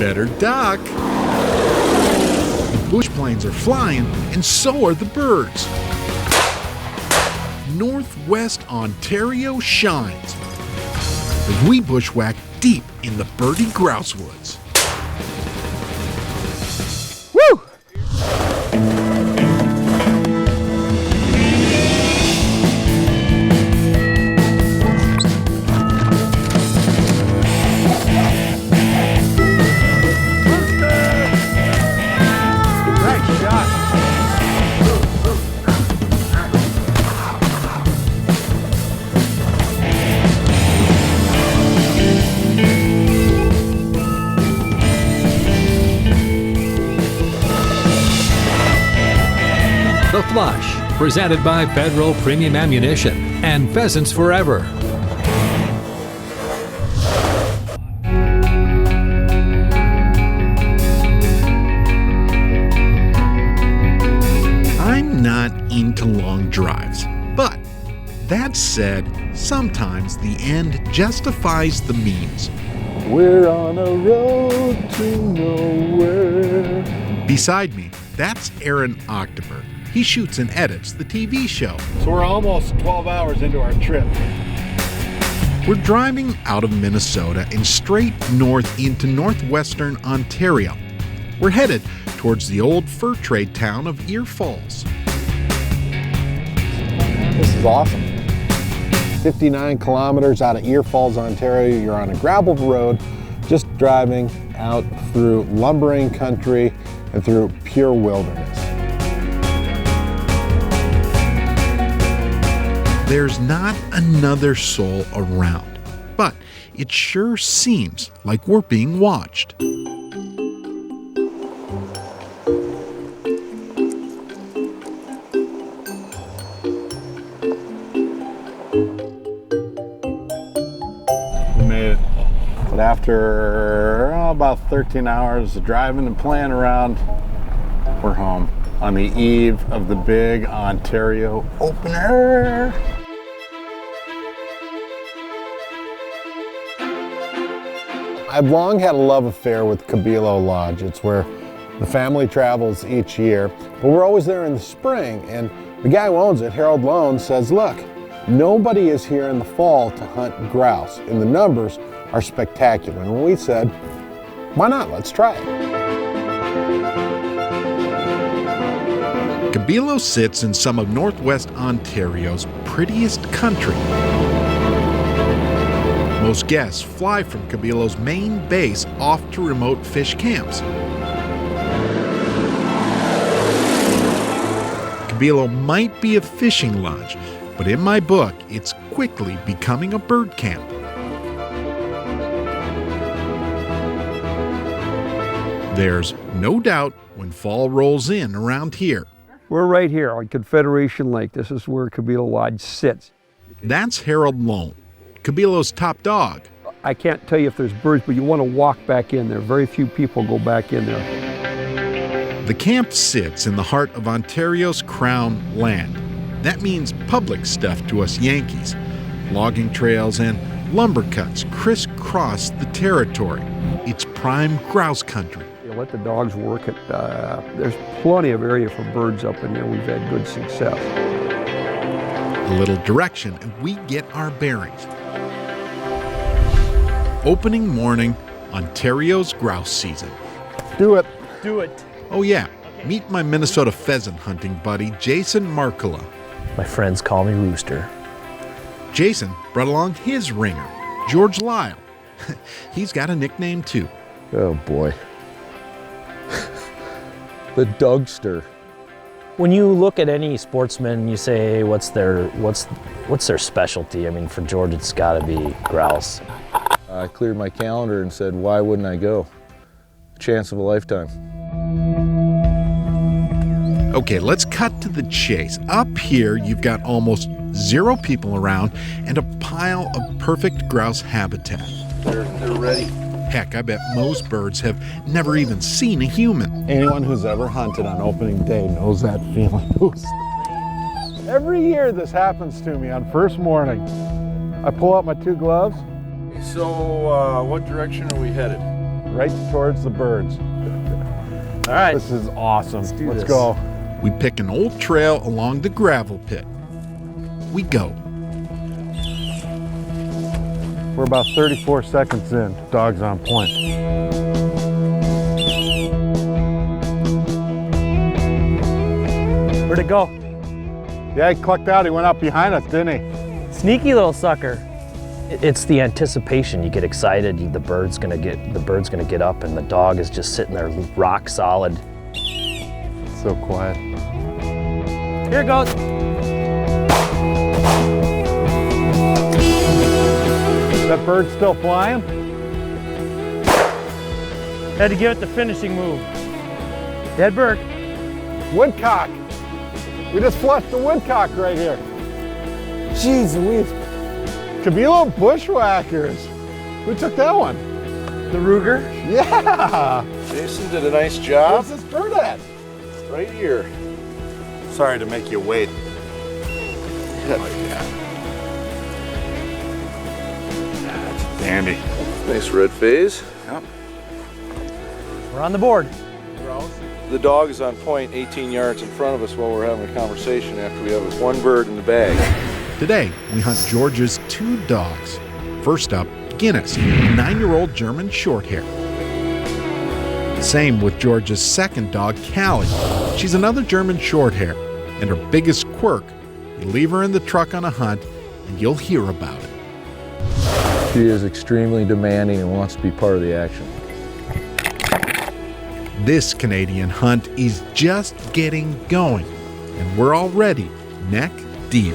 better duck. The bush planes are flying, and so are the birds. Northwest Ontario shines as we bushwhack deep in the birdie grouse woods. Woo! The Flush, presented by Federal Premium Ammunition and Pheasants Forever. I'm not into long drives, but that said, sometimes the end justifies the means. We're on a road to nowhere. Beside me, that's Aaron October. He shoots and edits the TV show. So we're almost 12 hours into our trip. We're driving out of Minnesota and straight north into northwestern Ontario. We're headed towards the old fur trade town of Ear Falls. This is awesome. 59 kilometers out of Ear Falls, Ontario. You're on a gravel road, just driving out through lumbering country and through pure wilderness. There's not another soul around, but it sure seems like we're being watched. We made it. But after about 13 hours of driving and playing around, we're home on the eve of the big Ontario opener. I've long had a love affair with KaBeeLo Lodge. It's where the family travels each year, but we're always there in the spring. And the guy who owns it, Harold Lone, says, look, nobody is here in the fall to hunt grouse, and the numbers are spectacular. And we said, why not? Let's try it. KaBeeLo sits in some of northwest Ontario's prettiest country. Most guests fly from KaBeeLo's main base off to remote fish camps. KaBeeLo might be a fishing lodge, but in my book, it's quickly becoming a bird camp. There's no doubt when fall rolls in around here. We're right here on Confederation Lake. This is where KaBeeLo Lodge sits. That's Harold Lone, KaBeeLo's top dog. I can't tell you if there's birds, but you want to walk back in there. Very few people go back in there. The camp sits in the heart of Ontario's Crown land. That means public stuff to us Yankees. Logging trails and lumber cuts crisscross the territory. It's prime grouse country. You let the dogs work it. There's plenty of area for birds up in there. We've had good success. A little direction and we get our bearings. Opening morning, Ontario's grouse season. Do it. Do it. Oh yeah, meet my Minnesota pheasant hunting buddy, Jason Markula. My friends call me Rooster. Jason brought along his ringer, George Lyle. He's got a nickname too. Oh boy. The Dugster. When you look at any sportsman, you say, what's their specialty? I mean, for George, it's got to be grouse. I cleared my calendar and said, why wouldn't I go? Chance of a lifetime. Okay, let's cut to the chase. Up here, you've got almost zero people around and a pile of perfect grouse habitat. They're ready. Heck, I bet most birds have never even seen a human. Anyone who's ever hunted on opening day knows that feeling. Every year this happens to me on first morning. I pull out my two gloves. So, what direction are we headed? right towards the birds. All right. This is awesome. do Let's this. go. We pick an old trail along the gravel pit. We go. We're about 34 seconds in. Dog's on point. Where'd it go? Yeah, he clucked out. He went out behind us, didn't he? Sneaky little sucker. It's the anticipation. You get excited. The bird's gonna get up, and the dog is just sitting there rock solid. So quiet. Here it goes. Is that bird still flying? Had to give it the finishing move. Dead bird. Woodcock. We just flushed the woodcock right here. Jeez Louise. KaBeeLo bushwhackers. Who took that one? The Ruger. Yeah. Jason did a nice job. Where's this bird at? Right here. Sorry to make you wait. That's a dandy. Nice red phase. We're on the board. The dog is on point 18 yards in front of us while we're having a conversation after we have one bird in the bag. Today, we hunt George's 2 dogs. First up, Guinness, a 9-year-old German Shorthair. Same with George's second dog, Callie. She's another German Shorthair, and her biggest quirk, you leave her in the truck on a hunt, and you'll hear about it. She is extremely demanding and wants to be part of the action. This Canadian hunt is just getting going, and we're already neck deep.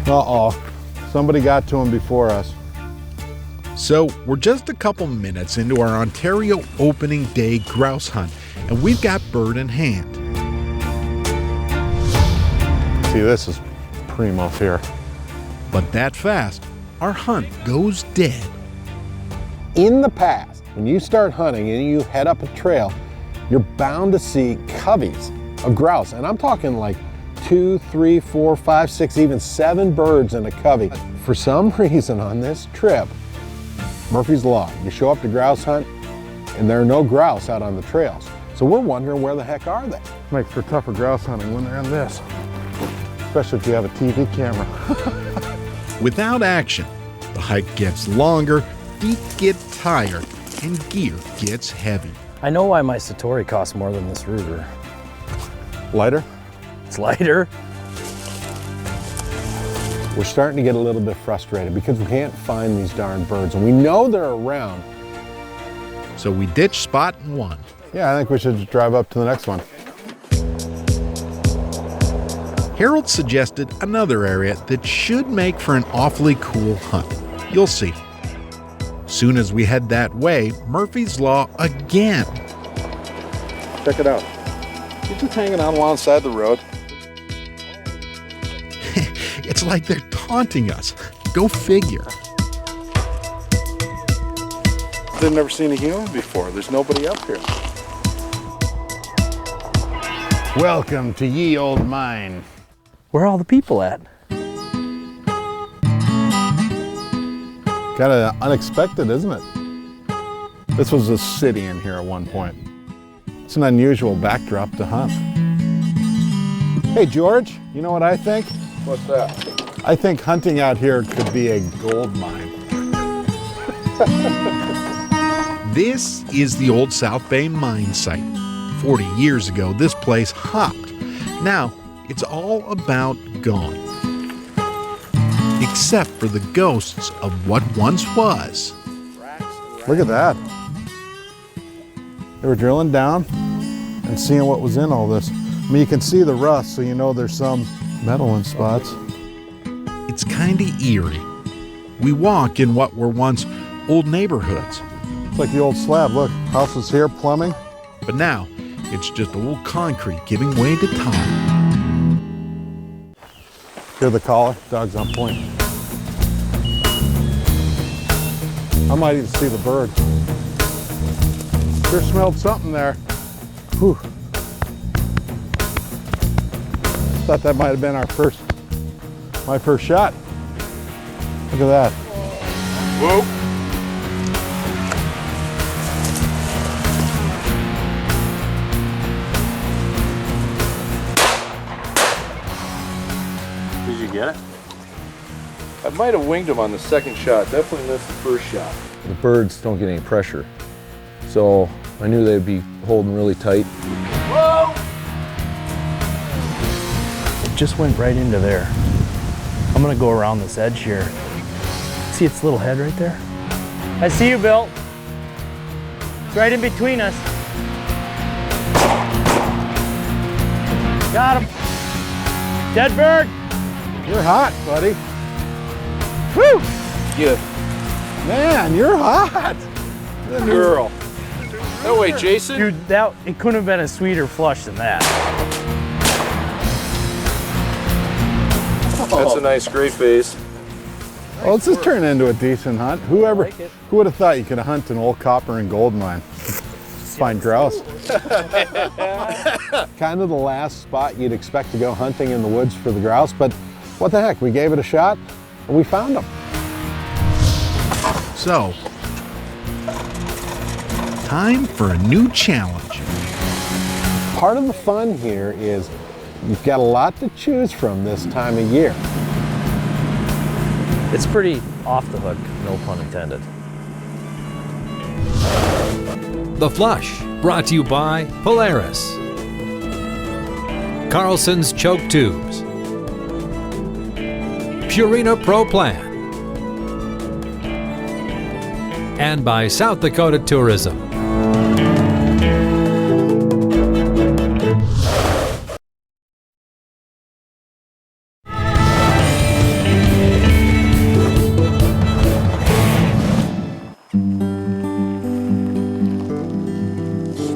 Uh-oh. Somebody got to him before us. So we're just a couple minutes into our Ontario opening day grouse hunt, and we've got bird in hand. See, this is primo here. But that fast, our hunt goes dead. In the past, when you start hunting and you head up a trail, you're bound to see coveys of grouse. And I'm talking like 2, 3, 4, 5, 6, even 7 birds in a covey. For some reason on this trip, Murphy's Law, you show up to grouse hunt and there are no grouse out on the trails. So we're wondering, where the heck are they? Makes for tougher grouse hunting when they're in this, especially if you have a TV camera. Without action, the hike gets longer, feet get tired, and gear gets heavy. I know why my Satori costs more than this Ruger. Lighter? It's lighter. We're starting to get a little bit frustrated because we can't find these darn birds, and we know they're around. So we ditch spot 1. Yeah, I think we should just drive up to the next one. Harold suggested another area that should make for an awfully cool hunt. You'll see. Soon as we head that way, Murphy's Law again. Check it out. You're just hanging out alongside the road. It's like they're taunting us. Go figure. They've never seen a human before. There's nobody up here. Welcome to ye old mine. Where are all the people at? Kind of unexpected, isn't it? This was a city in here at one point. It's an unusual backdrop to hunt. Hey George, you know what I think? What's that? I think hunting out here could be a gold mine. This is the old South Bay mine site. 40 years ago, this place hopped. Now, it's all about gone. Except for the ghosts of what once was. Look at that. They were drilling down and seeing what was in all this. I mean, you can see the rust, so you know there's some metal in spots. It's kind of eerie. We walk in what were once old neighborhoods. It's like the old slab. Look, houses here, plumbing. But now, it's just old concrete giving way to time. Hear the collar? Dog's on point. I might even see the bird. Sure smelled something there. Whew. Thought that might have been my first shot. Look at that. Whoa. Did you get it? I might have winged him on the second shot. Definitely missed the first shot. The birds don't get any pressure, so I knew they'd be holding really tight. Whoa! It just went right into there. I'm gonna go around this edge here. See its little head right there? I see you, Bill. It's right in between us. Got him. Dead bird. You're hot, buddy. Whew! Yeah. Man, you're hot. Girl. No way, Jason. Dude, it couldn't have been a sweeter flush than that. That's a nice gray face. Well, this is turning into a decent hunt. Who would have thought you could hunt an old copper and gold mine? Find grouse. Kind of the last spot you'd expect to go hunting in the woods for the grouse, but what the heck, we gave it a shot and we found them. So, time for a new challenge. Part of the fun here is you've got a lot to choose from this time of year. It's pretty off the hook, no pun intended. The Flush, brought to you by Polaris, Carlson's Choke Tubes, Purina Pro Plan, and by South Dakota Tourism.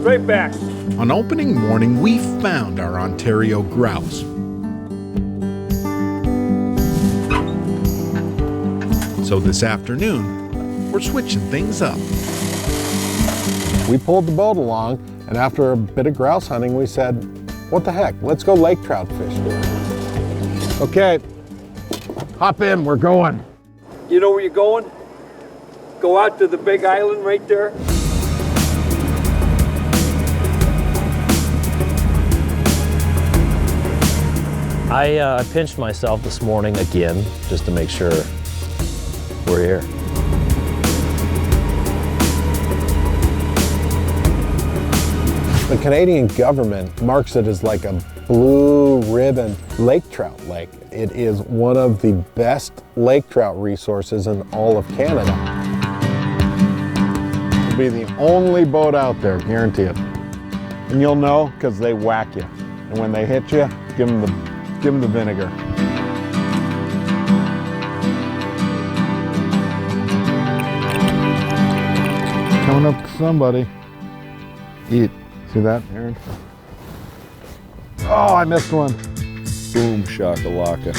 Straight back. On opening morning, we found our Ontario grouse. So this afternoon, we're switching things up. We pulled the boat along, and after a bit of grouse hunting, we said, what the heck, let's go lake trout fishing. Okay, hop in, we're going. You know where you're going? Go out to the big island right there. I pinched myself this morning again, just to make sure we're here. The Canadian government marks it as like a blue ribbon lake trout lake. It is one of the best lake trout resources in all of Canada. It'll be the only boat out there, guarantee it. And you'll know because they whack you. And when they hit you, give them the vinegar. Coming up to somebody. Eat. See that, Aaron? Oh, I missed one. Boom shakalaka.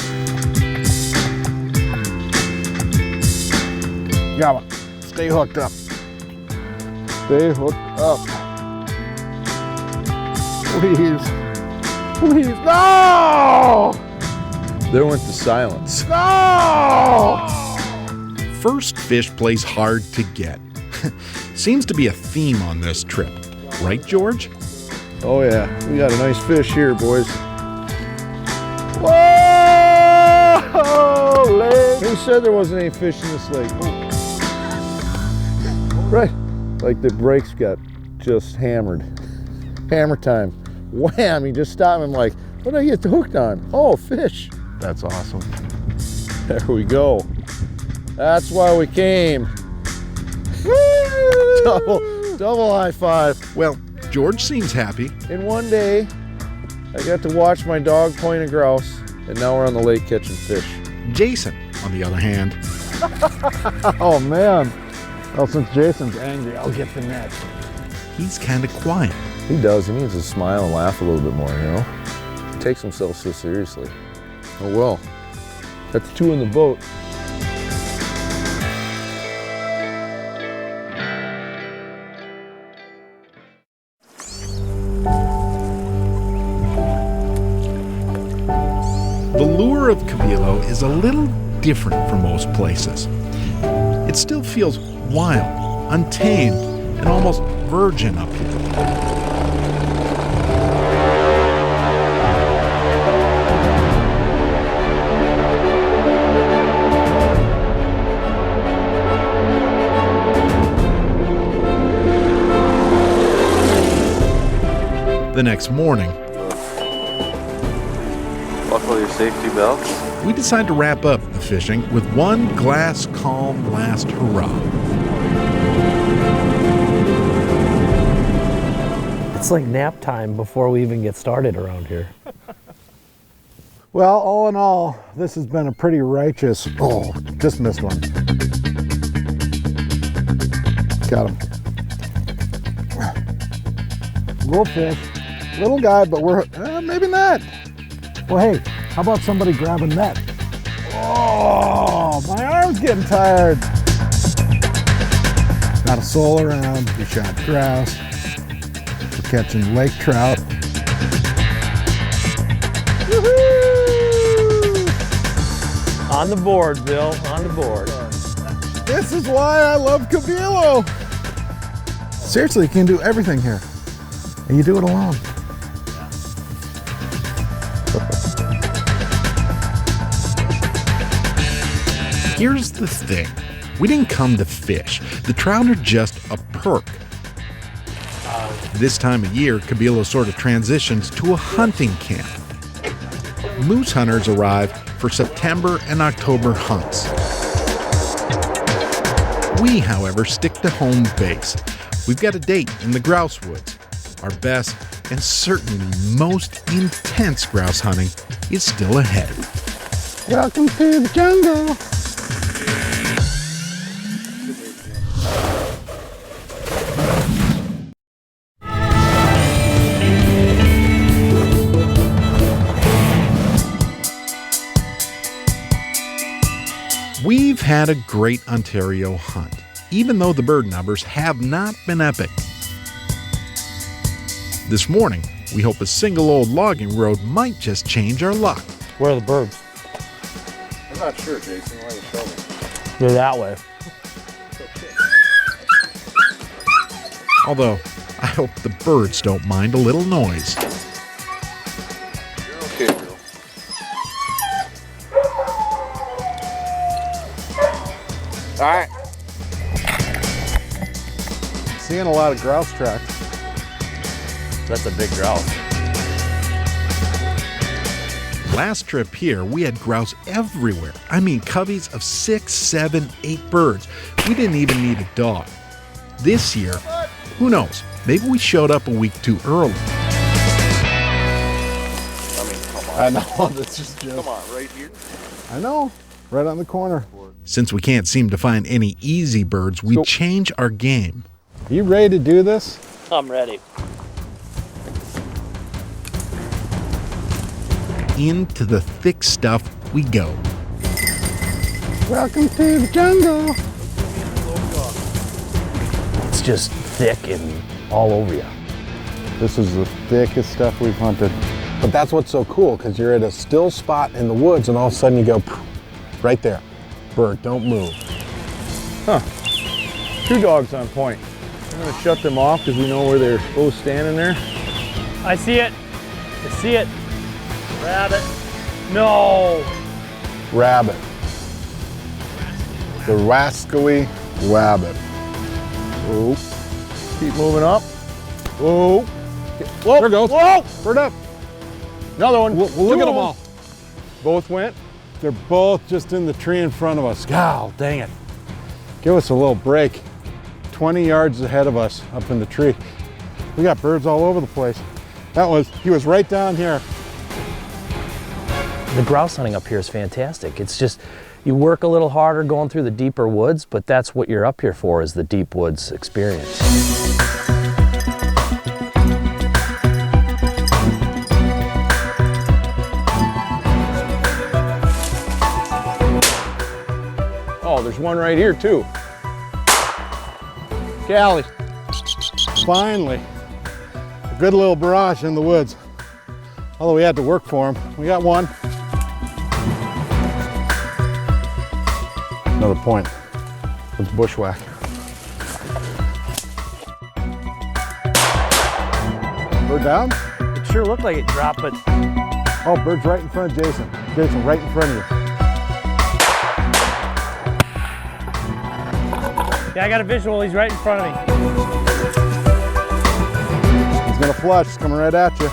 Got one. Stay hooked up. Stay hooked up. Please. Please. No! There went the silence. No! First fish plays hard to get. Seems to be a theme on this trip. Right, George? Oh yeah, we got a nice fish here, boys. Whoa! Lake. Who said there wasn't any fish in this lake? Right, like the brakes got just hammered. Hammer time. Wham, he just stopped and I'm like, what did I get hooked on? Oh, fish. That's awesome. There we go. That's why we came. Double high five. Well, George seems happy. In one day, I got to watch my dog point a grouse, and now we're on the lake catching fish. Jason, on the other hand, Oh man. Well, since Jason's angry, I'll get the net. he's kind of quiet. He does. He needs to smile and laugh a little bit more, you know? He takes himself so seriously. Oh well. That's two in the boat. is a little different from most places. It still feels wild, untamed, and almost virgin up here. The next morning, Buckle your safety belts. we decide to wrap up the fishing with one glass calm last hurrah. It's like nap time before we even get started around here. Well, all in all, this has been a pretty righteous, oh, just missed one. Got him. Little fish, little guy, but we're, maybe not. Well, hey, how about somebody grab a net? Oh, my arm's getting tired. Not a soul around, we shot grouse. We're catching lake trout. Woohoo! On the board, Bill, on the board. This is why I love KaBeeLo. Seriously, you can do everything here. And you do it alone. Here's the thing. We didn't come to fish. The trout are just a perk. This time of year, KaBeeLo sort of transitions to a hunting camp. Moose hunters arrive for September and October hunts. We, however, stick to home base. We've got a date in the grouse woods. Our best and certainly most intense grouse hunting is still ahead. Welcome to the jungle. We've had a great Ontario hunt, even though the bird numbers have not been epic. This morning, we hope a single old logging road might just change our luck. Where are the birds? I'm not sure, Jason. Why don't you show me? They're that way. Although, I hope the birds don't mind a little noise. You're okay, Bill. All right. Seeing a lot of grouse tracks. That's a big grouse. Last trip here, we had grouse everywhere. I mean, coveys of 6, 7, 8 birds. We didn't even need a dog. This year, who knows? Maybe we showed up a week too early. I mean, come on. I know, that's just Come on, right here. I know, right on the corner. Since we can't seem to find any easy birds, we change our game. You ready to do this? I'm ready. Into the thick stuff we go. Welcome to the jungle. It's just thick and all over you. This is the thickest stuff we've hunted. But that's what's so cool, because you're at a still spot in the woods and all of a sudden you go, right there. Bird, don't move. Huh. 2 dogs on point. I'm gonna shut them off because we know where they're both standing there. I see it. I see it. Rabbit. No. Rabbit. The rascally rabbit. Oh. Keep moving up. Whoa. Whoa, there goes. Whoa. Bird up. Another one. Look at them all. Both went. They're both just in the tree in front of us. God dang it. Give us a little break. 20 yards ahead of us up in the tree. We got birds all over the place. He was right down here. The grouse hunting up here is fantastic. It's just, you work a little harder going through the deeper woods, but that's what you're up here for, is the deep woods experience. Oh, there's one right here too. Callie. Finally, a good little barrage in the woods. Although we had to work for him. We got one. Another point. Let's bushwhack. Bird down? It sure looked like it dropped, but Oh, bird's right in front of Jason. Jason, right in front of you. yeah, I got a visual. He's right in front of me. He's gonna flush, it's coming right at you.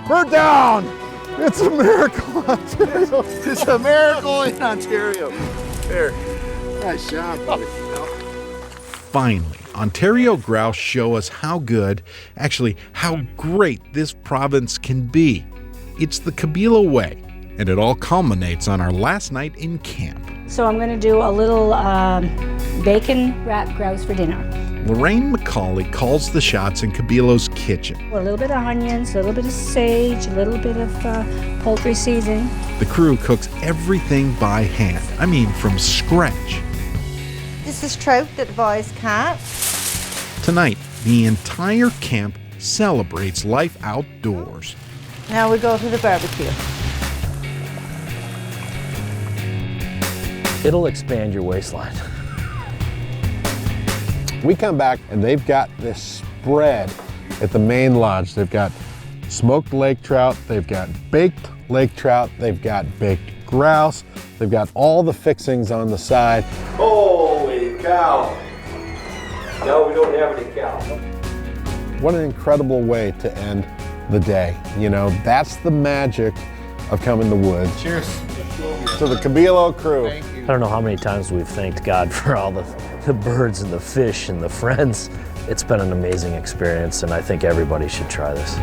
Bird down! It's a miracle, Ontario. It's a miracle in Ontario. There. Nice job, buddy. Finally, Ontario grouse show us how good, actually how great this province can be. It's the KaBeeLo way, and it all culminates on our last night in camp. So I'm going to do a little bacon wrapped grouse for dinner. Lorraine McCauley calls the shots in KaBeeLo's kitchen. A little bit of onions, a little bit of sage, a little bit of poultry seasoning. The crew cooks everything by hand. I mean, from scratch. This is Trout that the boys caught. Tonight, the entire camp celebrates life outdoors. Now we go to the barbecue. It'll expand your waistline. We come back and they've got this spread at the main lodge. They've got smoked lake trout, they've got baked lake trout, they've got baked grouse, they've got all the fixings on the side. Holy cow. No, we don't have any cow. What an incredible way to end the day. You know, that's the magic of coming to woods. Cheers. To the KaBeeLo crew. I don't know how many times we've thanked God for all the birds and the fish and the friends. It's been an amazing experience, and I think everybody should try this.